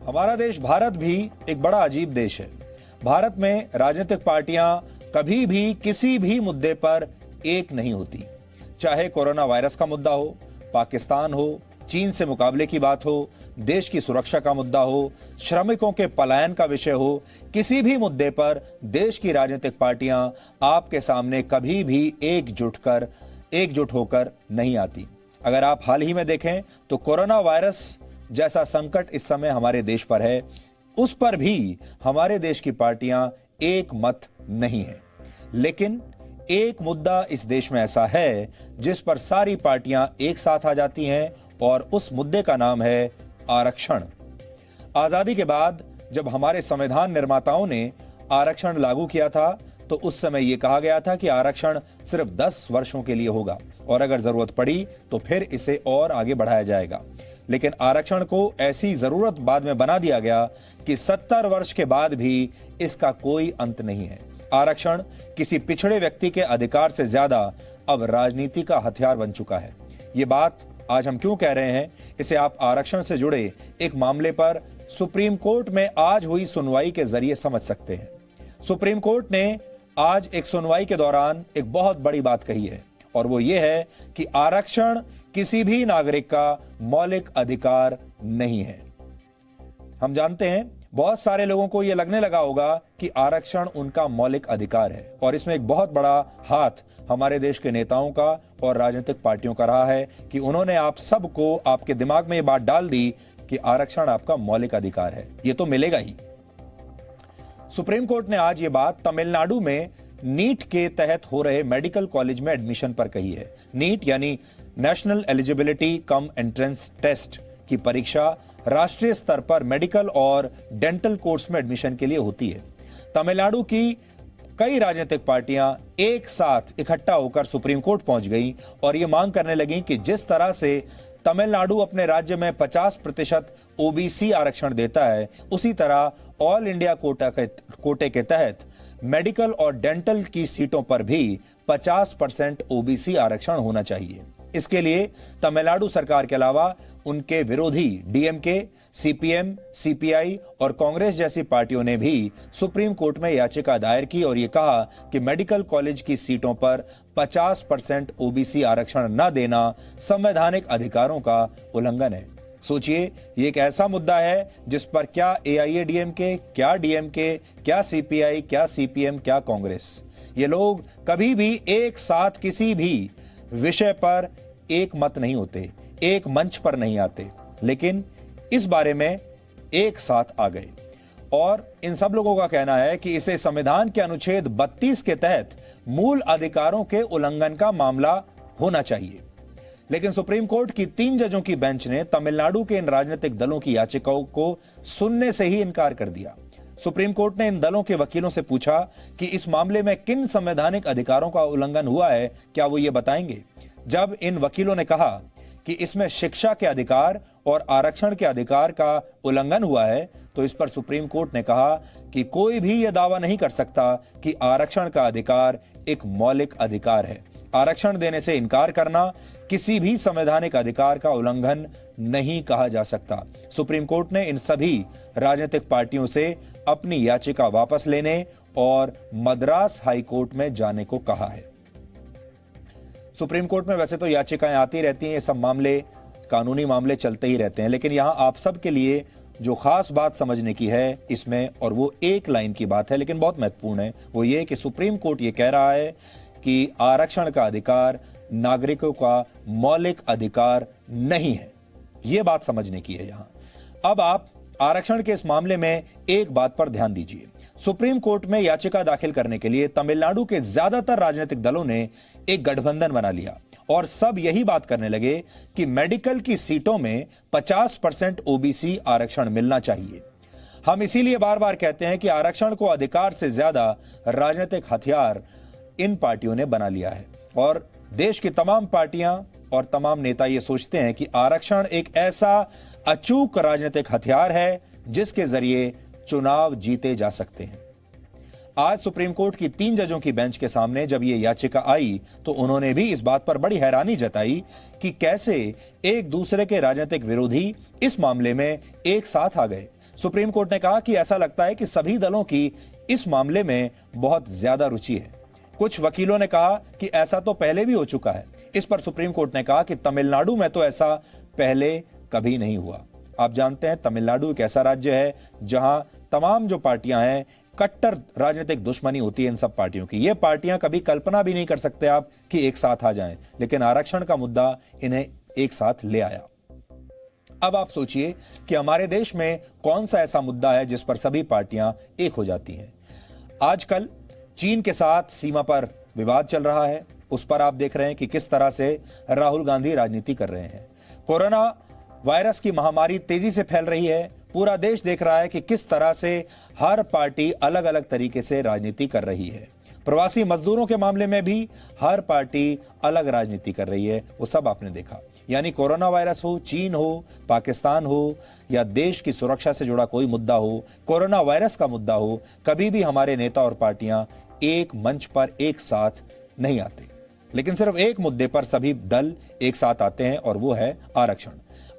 हमारा देश भारत भी एक बड़ा अजीब देश है। भारत में राजनीतिक पार्टियां कभी भी किसी भी मुद्दे पर एक नहीं होती। चाहे कोरोना वायरस का मुद्दा हो, पाकिस्तान हो, चीन से मुकाबले की बात हो, देश की सुरक्षा का मुद्दा हो, श्रमिकों के पलायन का विषय हो, किसी भी मुद्दे पर देश की राजनीतिक पार्टियां आपके सामने कभी भी एकजुट होकर नहीं आती। अगर आप हाल ही में देखें तो कोरोना वायरस जैसा संकट इस समय हमारे देश पर है, उस पर भी हमारे देश की पार्टियां एक मत नहीं है। लेकिन एक मुद्दा इस देश में ऐसा है जिस पर सारी पार्टियां एक साथ आ जाती हैं और उस मुद्दे का नाम है आरक्षण। आजादी के बाद जब हमारे संविधान निर्माताओं ने आरक्षण लागू किया था तो उस समय यह कहा गया था कि आरक्षण सिर्फ 10 वर्षों के लिए होगा और अगर जरूरत पड़ी तो फिर इसे और आगे बढ़ाया जाएगा। लेकिन आरक्षण को ऐसी जरूरत बाद में बना दिया गया कि 70 वर्ष के बाद भी इसका कोई अंत नहीं है। आरक्षण किसी पिछड़े व्यक्ति के अधिकार से ज्यादा अब राजनीति का हथियार बन चुका है। ये बात आज हम क्यों कह रहे हैं, इसे आप आरक्षण से जुड़े एक मामले पर सुप्रीम कोर्ट में आज हुई सुनवाई के जरिए समझ सकते हैं। सुप्रीम कोर्ट ने आज एक सुनवाई के दौरान एक बहुत बड़ी बात कही है और वो ये है कि आरक्षण किसी भी नागरिक का मौलिक अधिकार नहीं है। हम जानते हैं बहुत सारे लोगों को यह लगने लगा होगा कि आरक्षण उनका मौलिक अधिकार है और इसमें एक बहुत बड़ा हाथ हमारे देश के नेताओं का और राजनीतिक पार्टियों का रहा है कि उन्होंने आप सबको आपके दिमाग में यह बात डाल दी कि आरक्षण आपका मौलिक अधिकार है, यह तो मिलेगा ही। सुप्रीम कोर्ट ने आज यह बात तमिलनाडु में नीट के तहत हो रहे मेडिकल कॉलेज में एडमिशन पर कही है। नीट यानी national eligibility cum entrance test की परीक्षा राष्ट्रीय स्तर पर मेडिकल और डेंटल कोर्स में एडमिशन के लिए होती है। तमिलनाडु की कई राजनीतिक पार्टियां एक साथ इकट्ठा होकर सुप्रीम कोर्ट पहुंच गईं और यह मांग करने लगीं कि जिस तरह से तमिलनाडु अपने राज्य में 50% ओबीसी आरक्षण देता है, उसी तरह ऑल इंडिया कोटे के तहत मेडिकल और डेंटल की सीटों पर भी 50% ओबीसी आरक्षण होना चाहिए। इसके लिए तमिलनाडु सरकार के अलावा उनके विरोधी डीएमके, सीपीएम, सीपीआई और कांग्रेस जैसी पार्टियों ने भी सुप्रीम कोर्ट में याचिका दायर की और यह कहा कि मेडिकल कॉलेज की सीटों पर 50% ओबीसी आरक्षण न देना संवैधानिक अधिकारों का उल्लंघन है। सोचिए, ये एक ऐसा मुद्दा है जिस पर क्या एआईएडीएमके, क्या डीएमके, क्या सीपीआई, क्या सीपीएम, क्या कांग्रेस, ये लोग कभी भी एक साथ किसी भी विषय पर एक मत नहीं होते, एक मंच पर नहीं आते, लेकिन इस बारे में एक साथ आ गए और इन सब लोगों का कहना है कि इसे संविधान के अनुच्छेद 32 के तहत मूल अधिकारों के उल्लंघन का मामला होना चाहिए। लेकिन सुप्रीम कोर्ट की 3 जजों की बेंच ने तमिलनाडु के इन राजनीतिक दलों की याचिकाओं को सुनने से ही इनकार कर दिया। सुप्रीम कोर्ट ने इन दलों के वकीलों से पूछा कि इस मामले में किन संवैधानिक अधिकारों का उल्लंघन हुआ है, क्या वो ये बताएंगे। जब इन वकीलों ने कहा कि इसमें शिक्षा के अधिकार और आरक्षण के अधिकार का उल्लंघन हुआ है, तो इस पर सुप्रीम कोर्ट ने कहा कि कोई भी यह दावा नहीं कर सकता कि आरक्षण का अधिकार एक मौलिक अधिकार है। आरक्षण देने से इनकार करना किसी भी संवैधानिक अधिकार का उल्लंघन नहीं कहा जा सकता। सुप्रीम कोर्ट ने इन सभी राजनीतिक पार्टियों से अपनी याचिका वापस लेने और मद्रास हाई कोर्ट में जाने को कहा है। सुप्रीम कोर्ट में वैसे तो याचिकाएं आती रहती हैं, ये सब मामले, कानूनी मामले चलते ही रहते हैं, लेकिन यहां आप सब के लिए जो खास बात समझने की है इसमें, और वो एक लाइन की बात है लेकिन बहुत महत्वपूर्ण है, वो ये कि सुप्रीम कोर्ट ये कह रहा है कि आरक्षण का अधिकार नागरिकों का मौलिक अधिकार नहीं है। यह बात समझने की है यहां। अब आप आरक्षण के इस मामले में एक बात पर ध्यान दीजिए। सुप्रीम कोर्ट में याचिका दाखिल करने के लिए तमिलनाडु के ज्यादातर राजनीतिक दलों ने एक गठबंधन बना लिया और सब यही बात करने लगे कि मेडिकल की सीटों में 50% ओबीसी आरक्षण मिलना चाहिए। हम इसीलिए बार बार कहते हैं कि आरक्षण को अधिकार से ज्यादा राजनीतिक हथियार इन पार्टियों ने बना लिया है और देश की तमाम पार्टियां और तमाम नेता ये सोचते हैं कि आरक्षण एक ऐसा अचूक राजनीतिक हथियार है जिसके जरिए चुनाव जीते जा सकते हैं। आज सुप्रीम कोर्ट की 3 जजों की बेंच के सामने जब यह याचिका आई तो उन्होंने भी इस बात पर बड़ी हैरानी जताई कि कैसे एक दूसरे के राजनीतिक विरोधी इस मामले में एक साथ आ गए। सुप्रीम कोर्ट ने कहा कि ऐसा लगता है कि सभी दलों की इस मामले में बहुत ज्यादा रुचि है। कुछ वकीलों ने कहा कि ऐसा तो पहले भी हो चुका है। इस पर सुप्रीम कोर्ट ने कहा कि तमिलनाडु में तो ऐसा पहले कभी नहीं हुआ। आप जानते हैं तमिलनाडु एक ऐसा राज्य है जहां तमाम जो पार्टियां हैं, कट्टर राजनीतिक दुश्मनी होती है इन सब पार्टियों की। ये पार्टियां कभी कल्पना भी नहीं कर सकते आप कि एक साथ आ जाएं, लेकिन आरक्षण का मुद्दा इन्हें एक साथ ले आया। अब आप सोचिए कि हमारे देश में कौन सा ऐसा मुद्दा है जिस पर सभी पार्टियां एक हो जाती हैं। आजकल चीन के साथ सीमा पर विवाद चल रहा है, उस पर आप देख रहे हैं कि किस तरह से राहुल गांधी राजनीति कर रहे हैं। कोरोना वायरस की महामारी तेजी से फैल रही है, पूरा देश देख रहा है कि किस तरह से हर पार्टी अलग अलग तरीके से राजनीति कर रही है। प्रवासी मजदूरों के मामले में भी हर पार्टी अलग राजनीति कर रही है, वो सब आपने देखा। यानी कोरोना वायरस हो, चीन हो, पाकिस्तान हो या देश की सुरक्षा से जुड़ा कोई मुद्दा हो, कोरोना वायरस का मुद्दा हो, कभी भी हमारे नेता और पार्टियां एक मंच पर एक साथ नहीं आते। लेकिन सिर्फ एक मुद्दे पर सभी दल एक साथ आते हैं और वो है आरक्षण।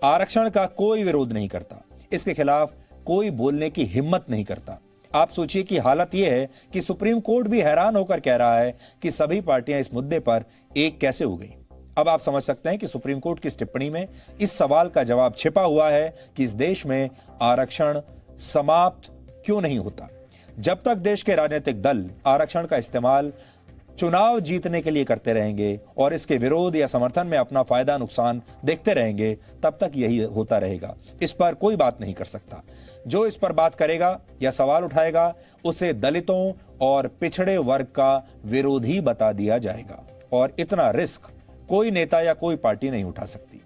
आरक्षण का कोई विरोध नहीं करता, इसके खिलाफ कोई बोलने की हिम्मत नहीं करता। आप सोचिए कि हालत यह है कि सुप्रीम कोर्ट भी हैरान होकर कह रहा है कि सभी पार्टियां इस मुद्दे पर एक कैसे हो गई। अब आप समझ सकते हैं कि सुप्रीम कोर्ट की इस टिप्पणी में इस सवाल का जवाब छिपा हुआ है कि इस देश में आरक्षण समाप्त क्यों नहीं होता। जब तक देश के राजनीतिक दल आरक्षण का इस्तेमाल चुनाव जीतने के लिए करते रहेंगे और इसके विरोध या समर्थन में अपना फायदा नुकसान देखते रहेंगे, तब तक यही होता रहेगा। इस पर कोई बात नहीं कर सकता। जो इस पर बात करेगा या सवाल उठाएगा उसे दलितों और पिछड़े वर्ग का विरोधी बता दिया जाएगा, और इतना रिस्क कोई नेता या कोई पार्टी नहीं उठा सकती।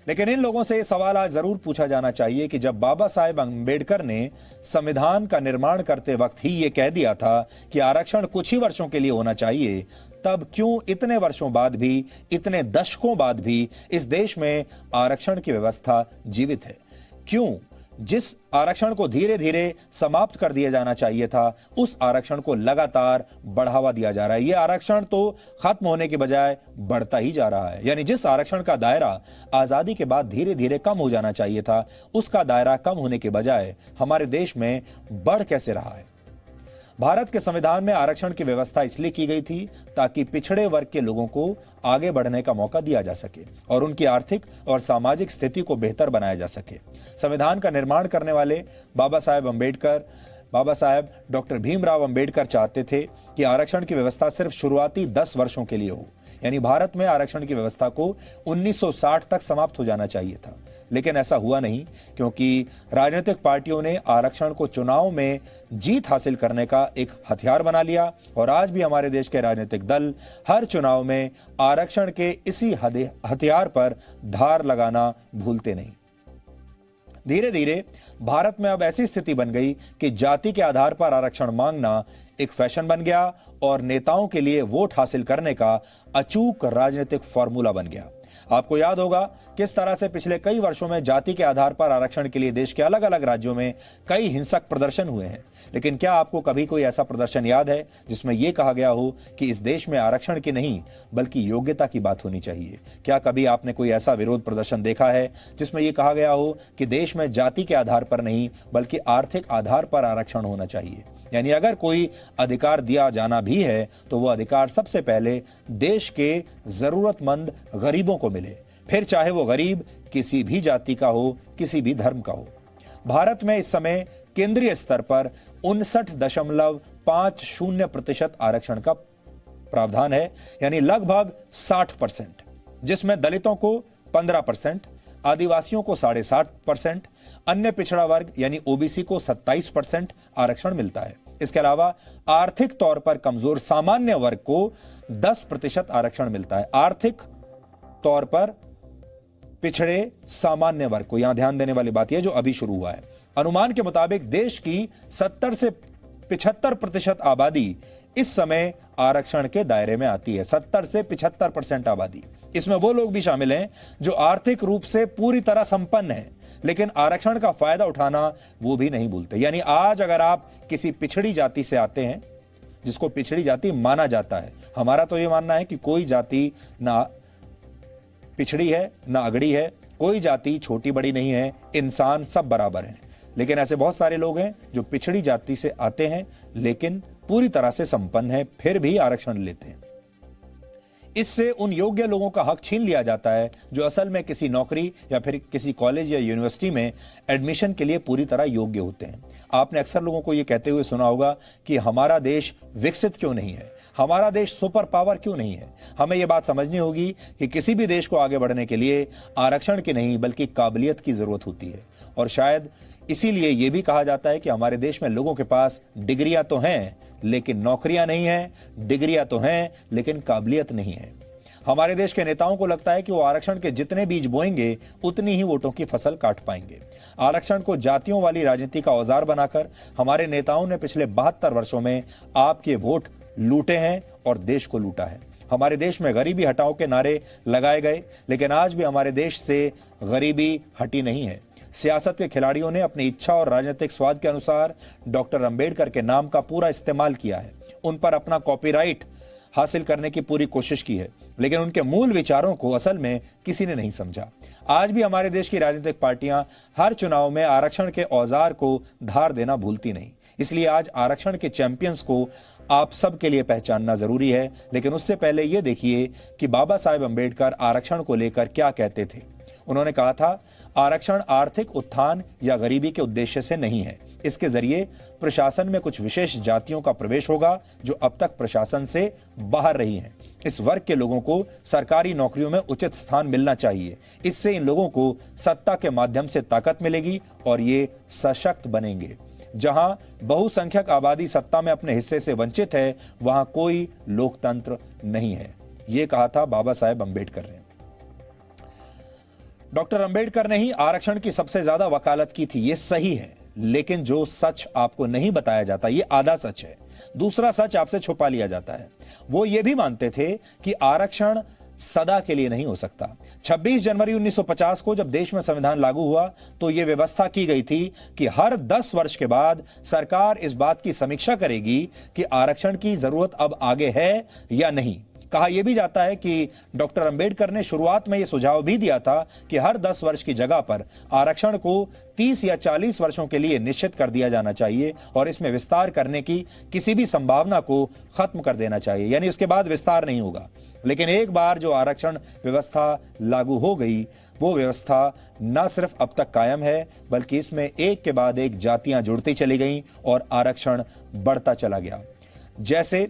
लेकिन इन लोगों से यह सवाल आज जरूर पूछा जाना चाहिए कि जब बाबा साहेब अंबेडकर ने संविधान का निर्माण करते वक्त ही यह कह दिया था कि आरक्षण कुछ ही वर्षों के लिए होना चाहिए, तब क्यों इतने वर्षों बाद भी, इतने दशकों बाद भी इस देश में आरक्षण की व्यवस्था जीवित है? क्यों जिस आरक्षण को धीरे धीरे समाप्त कर दिया जाना चाहिए था, उस आरक्षण को लगातार बढ़ावा दिया जा रहा है? यह आरक्षण तो खत्म होने के बजाय बढ़ता ही जा रहा है। यानी जिस आरक्षण का दायरा आजादी के बाद धीरे धीरे कम हो जाना चाहिए था, उसका दायरा कम होने के बजाय हमारे देश में बढ़ कैसे रहा है? भारत के संविधान में आरक्षण की व्यवस्था इसलिए की गई थी ताकि पिछड़े वर्ग के लोगों को आगे बढ़ने का मौका दिया जा सके और उनकी आर्थिक और सामाजिक स्थिति को बेहतर बनाया जा सके। संविधान का निर्माण करने वाले बाबा साहेब डॉक्टर भीमराव अंबेडकर चाहते थे कि आरक्षण की व्यवस्था सिर्फ शुरुआती 10 वर्षों के लिए हो। यानी भारत में आरक्षण की व्यवस्था को 1960 तक समाप्त हो जाना चाहिए था, लेकिन ऐसा हुआ नहीं, क्योंकि राजनीतिक पार्टियों ने आरक्षण को चुनाव में जीत हासिल करने का एक हथियार बना लिया। और आज भी हमारे देश के राजनीतिक दल हर चुनाव में आरक्षण के इसी हथियार पर धार लगाना भूलते नहीं। धीरे धीरे भारत में अब ऐसी स्थिति बन गई कि जाति के आधार पर आरक्षण मांगना एक फैशन बन गया और नेताओं के लिए वोट हासिल करने का अचूक राजनीतिक फॉर्मूला बन गया। आपको याद होगा किस तरह से पिछले कई वर्षों में जाति के आधार पर आरक्षण के लिए देश के अलग अलग राज्यों में कई हिंसक प्रदर्शन हुए हैं। लेकिन क्या आपको कभी कोई ऐसा प्रदर्शन याद है जिसमें यह कहा गया हो कि इस देश में आरक्षण की नहीं बल्कि योग्यता की बात होनी चाहिए? क्या कभी आपने कोई ऐसा विरोध प्रदर्शन देखा है जिसमें यह कहा गया हो कि देश में जाति के आधार पर नहीं बल्कि आर्थिक आधार पर आरक्षण होना चाहिए? यानी अगर कोई अधिकार दिया जाना भी है तो वह अधिकार सबसे पहले देश के जरूरतमंद गरीबों को मिले, फिर चाहे वो गरीब किसी भी जाति का हो, किसी भी धर्म का हो। भारत में इस समय केंद्रीय स्तर पर 59.50% आरक्षण का प्रावधान है, यानी लगभग 60%, जिसमें दलितों को 15%, आदिवासियों को 7.5%, अन्य पिछड़ा वर्ग यानी ओबीसी को 27% आरक्षण मिलता है। इसके अलावा आर्थिक तौर पर कमजोर सामान्य वर्ग को 10% आरक्षण मिलता है। आर्थिक तौर पर पिछड़े सामान्य वर्ग को, यहां ध्यान देने वाली बात यह जो अभी शुरू हुआ है। अनुमान के मुताबिक देश की 70 से 75% आबादी इस समय आरक्षण के दायरे में आती है। 70 से 75% आबादी, इसमें वो लोग भी शामिल हैं जो आर्थिक रूप से पूरी तरह संपन्न हैं, लेकिन आरक्षण का फायदा उठाना वो भी नहीं भूलते। यानी आज अगर आप किसी पिछड़ी जाति से आते हैं, जिसको पिछड़ी जाति माना जाता है, हमारा तो ये मानना है कि कोई जाति ना पिछड़ी है ना अगड़ी है, कोई जाति छोटी बड़ी नहीं है, इंसान सब बराबर हैं। लेकिन ऐसे बहुत सारे लोग हैं जो पिछड़ी जाति से आते हैं लेकिन पूरी तरह से संपन्न हैं, फिर भी आरक्षण लेते हैं। इससे उन योग्य लोगों का हक छीन लिया जाता है जो असल में किसी नौकरी या फिर किसी कॉलेज या यूनिवर्सिटी में एडमिशन के लिए पूरी तरह योग्य होते हैं। आपने अक्सर लोगों को यह कहते हुए सुना होगा कि हमारा देश विकसित क्यों नहीं है, हमारा देश सुपर पावर क्यों नहीं है। हमें यह बात समझनी होगी कि किसी भी देश को आगे बढ़ने के लिए आरक्षण की नहीं बल्कि काबिलियत की जरूरत होती है। और शायद इसीलिए यह भी कहा जाता है कि हमारे देश में लोगों के पास डिग्रियां तो हैं लेकिन नौकरियां नहीं हैं, डिग्रियां तो हैं लेकिन काबिलियत नहीं है। हमारे देश के नेताओं को लगता है कि वो आरक्षण के जितने बीज बोएंगे उतनी ही वोटों की फसल काट पाएंगे। आरक्षण को जातियों वाली राजनीति का औजार बनाकर हमारे नेताओं ने पिछले 72 वर्षों में आपके वोट लूटे हैं और देश को लूटा है। हमारे देश में गरीबी हटाओ के नारे लगाए गए लेकिन आज भी हमारे देश से गरीबी हटी नहीं है। सियासत के खिलाड़ियों ने अपनी इच्छा और राजनीतिक स्वाद के अनुसार डॉक्टर अंबेडकर के नाम का पूरा इस्तेमाल किया है, उन पर अपना कॉपीराइट हासिल करने की पूरी कोशिश की है, लेकिन उनके मूल विचारों को असल में किसी ने नहीं समझा। आज भी हमारे देश की राजनीतिक पार्टियां हर चुनाव में आरक्षण के औजार को धार देना भूलती नहीं। इसलिए आज आरक्षण के चैंपियंस को आप सब के लिए पहचानना जरूरी है। लेकिन उससे पहले यह देखिए कि बाबा साहेब अंबेडकर आरक्षण को लेकर क्या कहते थे। उन्होंने कहा था, आरक्षण आर्थिक उत्थान या गरीबी के उद्देश्य से नहीं है। इसके जरिए प्रशासन में कुछ विशेष जातियों का प्रवेश होगा जो अब तक प्रशासन से बाहर रही हैं। इस वर्ग के लोगों को सरकारी नौकरियों में उचित स्थान मिलना चाहिए। इससे इन लोगों को सत्ता के माध्यम से ताकत मिलेगी और ये सशक्त बनेंगे। जहां बहुसंख्यक आबादी सत्ता में अपने हिस्से से वंचित है, वहां कोई लोकतंत्र नहीं है। ये कहा था बाबा साहेब अंबेडकर ने। डॉक्टर अंबेडकर ने ही आरक्षण की सबसे ज्यादा वकालत की थी, ये सही है। लेकिन जो सच आपको नहीं बताया जाता, ये आधा सच है। दूसरा सच आपसे छुपा लिया जाता है। वो ये भी मानते थे कि आरक्षण सदा के लिए नहीं हो सकता। 26 जनवरी 1950 को जब देश में संविधान लागू हुआ तो यह व्यवस्था की गई थी कि हर 10 वर्ष के बाद सरकार इस बात की समीक्षा करेगी कि आरक्षण की जरूरत अब आगे है या नहीं। कहा यह भी जाता है कि डॉक्टर अंबेडकर ने शुरुआत में यह सुझाव भी दिया था कि हर 10 वर्ष की जगह पर आरक्षण को 30 या 40 वर्षों के लिए निश्चित कर दिया जाना चाहिए और इसमें विस्तार करने की किसी भी संभावना को खत्म कर देना चाहिए, यानी उसके बाद विस्तार नहीं होगा। लेकिन एक बार जो आरक्षण व्यवस्था लागू हो गई, वो व्यवस्था न सिर्फ अब तक कायम है बल्कि इसमें एक के बाद एक जातियां जुड़ती चली गईं और आरक्षण बढ़ता चला गया। जैसे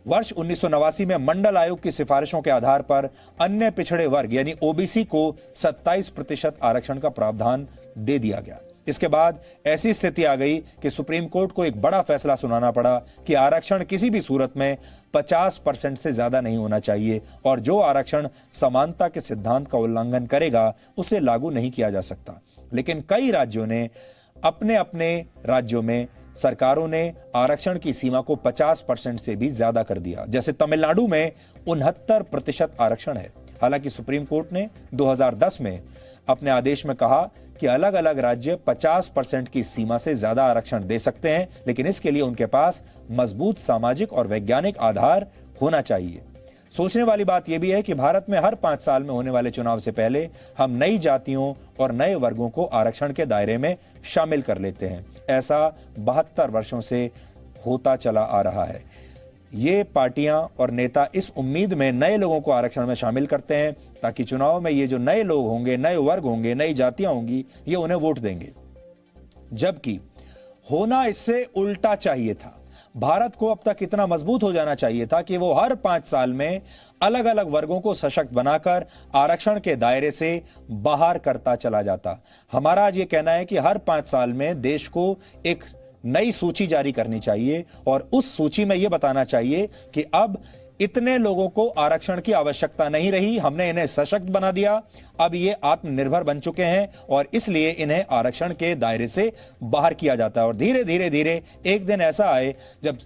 वर्ष 1989 में मंडल आयोग की सिफारिशों के आधार पर अन्य पिछड़े वर्ग यानी ओबीसी को 27% आरक्षण का प्रावधान दे दिया गया। इसके बाद ऐसी स्थिति आ गई कि सुप्रीम कोर्ट को एक बड़ा फैसला सुनाना पड़ा कि आरक्षण किसी भी सूरत में 50% से ज्यादा नहीं होना चाहिए और जो आरक्षण समानता के सिद्धांत का उल्लंघन करेगा उसे लागू नहीं किया जा सकता। लेकिन कई राज्यों ने अपने राज्यों में सरकारों ने आरक्षण की सीमा को 50% से भी ज्यादा कर दिया। जैसे तमिलनाडु में 69% आरक्षण है। हालांकि सुप्रीम कोर्ट ने 2010 में अपने आदेश में कहा कि अलग अलग राज्य 50% की सीमा से ज्यादा आरक्षण दे सकते हैं, लेकिन इसके लिए उनके पास मजबूत सामाजिक और वैज्ञानिक आधार होना चाहिए। सोचने वाली बात यह भी है कि भारत में हर 5 साल में होने वाले चुनाव से पहले हम नई जातियों और नए वर्गों को आरक्षण के दायरे में शामिल कर लेते हैं। ऐसा 72 वर्षों से होता चला आ रहा है। ये पार्टियां और नेता इस उम्मीद में नए लोगों को आरक्षण में शामिल करते हैं ताकि चुनाव में ये जो नए लोग होंगे, नए वर्ग होंगे, नई जातियां होंगी, ये उन्हें वोट देंगे। जबकि होना इससे उल्टा चाहिए था। भारत को अब तक इतना मजबूत हो जाना चाहिए था कि वो हर 5 साल में अलग अलग वर्गों को सशक्त बनाकर आरक्षण के दायरे से बाहर करता चला जाता। हमारा आज ये कहना है कि हर 5 साल में देश को एक नई सूची जारी करनी चाहिए और उस सूची में यह बताना चाहिए कि अब इतने लोगों को आरक्षण की आवश्यकता नहीं रही, हमने इन्हें सशक्त बना दिया, अब ये आत्मनिर्भर बन चुके हैं और इसलिए इन्हें आरक्षण के दायरे से बाहर किया जाता है। और धीरे धीरे धीरे एक दिन ऐसा आए जब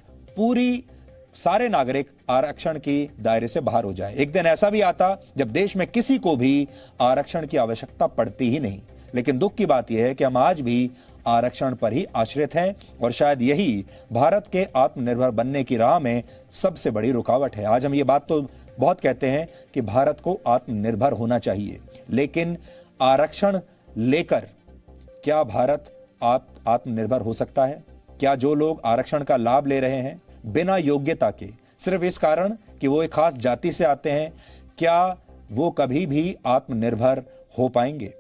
सारे नागरिक आरक्षण की दायरे से बाहर हो जाए। एक दिन ऐसा भी आता जब देश में किसी को भी आरक्षण की आवश्यकता पड़ती ही नहीं। लेकिन दुख की बात यह है कि हम आज भी आरक्षण पर ही आश्रित हैं और शायद यही भारत के आत्मनिर्भर बनने की राह में सबसे बड़ी रुकावट है। आज हम ये बात तो बहुत कहते हैं कि भारत को आत्मनिर्भर होना चाहिए, लेकिन आरक्षण लेकर क्या भारत आत्मनिर्भर हो सकता है? क्या जो लोग आरक्षण का लाभ ले रहे हैं बिना योग्यता के, सिर्फ इस कारण कि वो एक खास जाति से आते हैं, क्या वो कभी भी आत्मनिर्भर हो पाएंगे?